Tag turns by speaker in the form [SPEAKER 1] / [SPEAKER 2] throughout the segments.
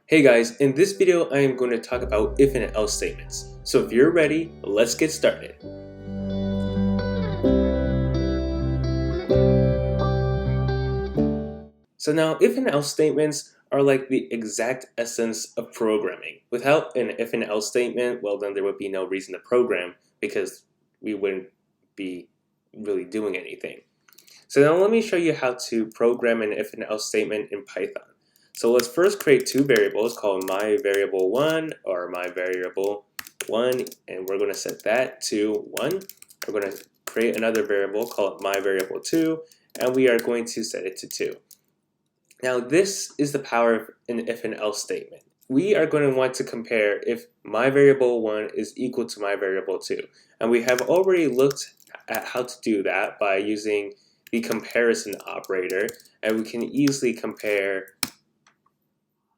[SPEAKER 1] Hey guys, in this video I am going to talk about if and else statements. So if you're ready, let's get started. So now if and else statements are like the exact essence of programming. Without an if and else statement, well then there would be no reason to program because we wouldn't be really doing anything. So now let me show you how to program an if and else statement in Python. So let's first create two variables called my variable 1 or my variable 1, and we're going to set that to 1. We're going to create another variable called my variable 2, and we are going to set it to 2. Now this is the power of an if and else statement. We are going to want to compare if my variable 1 is equal to my variable 2. And we have already looked at how to do that by using the comparison operator, and we can easily compare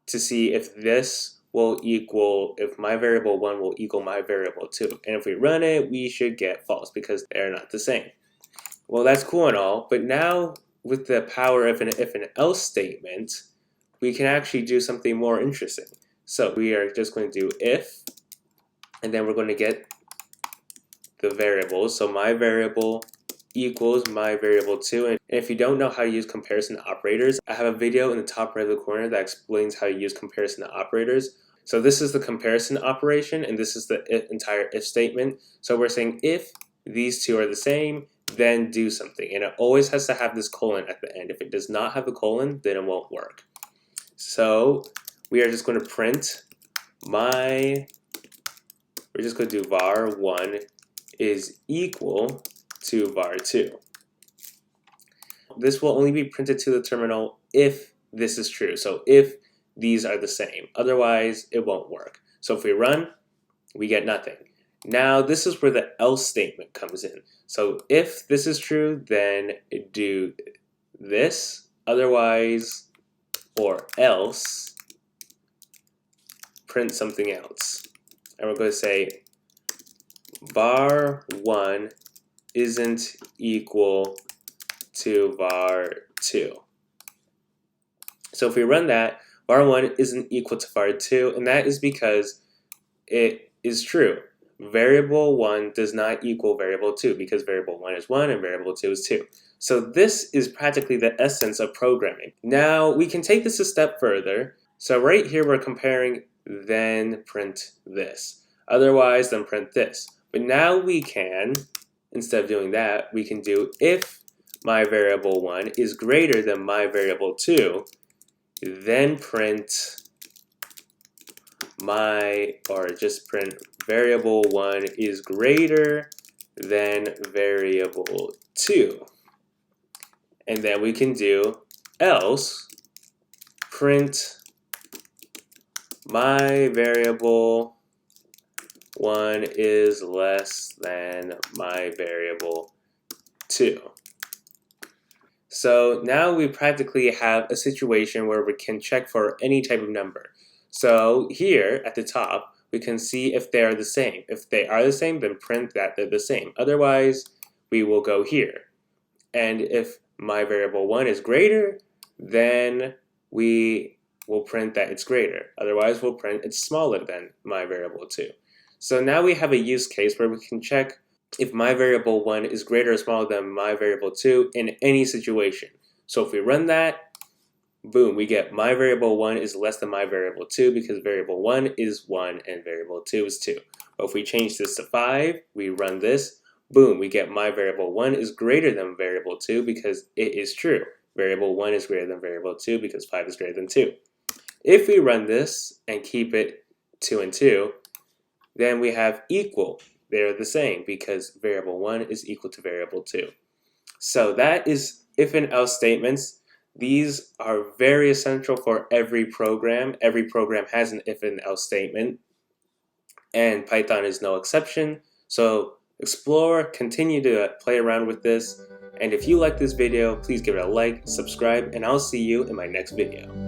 [SPEAKER 1] to see if this will equal, if my variable 1 will equal my variable 2. And if we run it, we should get false because they're not the same. Well, that's cool and all, but now with the power of an if and else statement, we can actually do something more interesting. So we are just going to do if, and then we're going to get the variables. So my variable equals my variable 2. And if you don't know how to use comparison operators, I have a video in the top right of the corner that explains how to use comparison operators. So this is the comparison operation, and this is the entire if statement. So we're saying if these two are the same, then do something. And it always has to have this colon at the end. If it does not have a colon, then it won't work. So we are just going to print we're just going to do var1 is equal to var2. This will only be printed to the terminal if this is true. So if these are the same, otherwise it won't work. So if we run, we get nothing. Now this is where the else statement comes in. So if this is true, then do this, otherwise, or else, print something else. And we're going to say var1 isn't equal to var2. So if we run that, var1 isn't equal to var2, and that is because it is true. Variable 1 does not equal variable 2 because variable 1 is 1 and variable 2 is 2. So this is practically the essence of programming. Now we can take this a step further. So right here we're comparing then print this. Otherwise then print this. But now we can, instead of doing that, we can do if my variable 1 is greater than my variable 2, then print just print variable 1 is greater than variable 2. And then we can do else print my variable 1 is less than my variable 2. So now we practically have a situation where we can check for any type of number. So here at the top, we can see if they are the same. If they are the same, then print that they're the same. Otherwise, we will go here. And if my variable 1 is greater, then we will print that it's greater. Otherwise, we'll print it's smaller than my variable 2. So now we have a use case where we can check if my variable 1 is greater or smaller than my variable 2 in any situation. So if we run that, boom, we get my variable 1 is less than my variable 2 because variable 1 is 1 and variable 2 is 2. But if we change this to 5, we run this, boom, we get my variable 1 is greater than variable 2 because it is true. Variable 1 is greater than variable 2 because 5 is greater than 2. If we run this and keep it 2 and 2, then we have equal. They're the same because variable 1 is equal to variable 2. So that is if and else statements. These are very essential for every program. Every program has an if and else statement, and Python is no exception. So explore, continue to play around with this, and if you like this video, please give it a like, subscribe, and I'll see you in my next video.